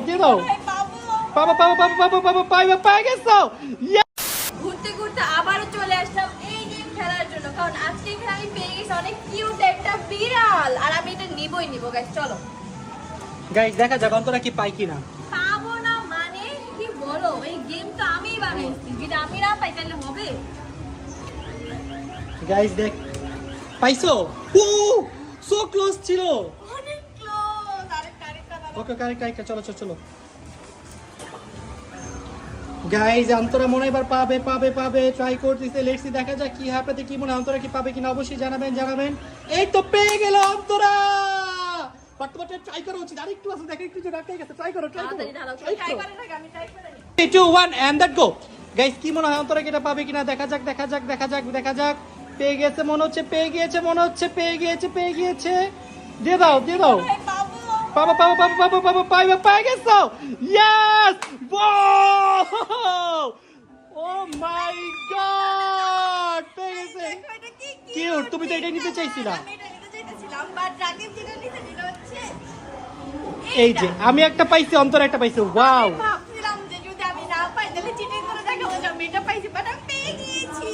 দিয়ে দাও বাবা বাবা বাবা বাবা বাবা পাইবা পাই গেছো। ঘুরতে ঘুরতে আবারও চলে আসলাম এই গেম খেলার জন্য, কারণ আজকে এখানে আমি পেয়ে গেছি অনেক কিউট একটা বিড়াল, আর আমি এটা নিবই নিব। গাইস চলো গাইস দেখা যাক অন্তরা কি পাই কিনা। পাবো না মানে কি বলো, এই গেম তো আমিই বানাইছি, যেটা আমি না পাই তাহলে হবে? গাইস দেখ পাইছো। ও সো ক্লোজ ছিল। অনেক ক্লোজ। আরে কারেক্ট ওকে কারেক্ট চলো চলো চলো। গাইস অন্তরা মনে হয় এবার পাবে পাবে পাবে ট্রাই করতেছে। লেটস সি দেখা যাক কি হাঁপাতে কি মনে হয় অন্তরা কি পাবে কিনা, অবশ্যই জানাবেন জানাবেন। এই তো পেয়ে গেল অন্তরা। বাট ট্রাই করা উচিত, আরেকটু আছে দেখো, একটু যে রাখতে গেছে। ট্রাই করো তাড়াতাড়ি ঢালাও, ট্রাই করে না আমি ট্রাই করে নি। 3 2 1 এন্ড দ্যাট গো। গাইস কি মনে হয় অন্তরা কি এটা পাবে কিনা, দেখা যাক দেখা যাক দেখা যাক দেখা যাক। পেয়ে গেছে মনে হচ্ছে, পেয়ে গিয়েছে মনে হচ্ছে, পেয়ে গিয়েছে। দিয়ে দাও পাবো বাবা বাবা বাবা বাবা বাবা পাইবা পাই গেছো। ইয়েস ওয়াও ও মাই গড পেয়ে গেছে। এটা কি কিউট, তুমি তো এটা নিতে চাইছিলা। আমি এটা নিতে চাইতেছিলাম, বাট রাকিব যেটা নিতে দিল হচ্ছে এই যে আমি একটা পাইছি, অন্তর একটা পাইছি। ওয়াও ভাবছিলাম যে যদি আমি না পাই তাহলে চিটিং করে দেখাবো যে আমি এটা পাইছি, বাট আমি পেয়ে গিয়েছি।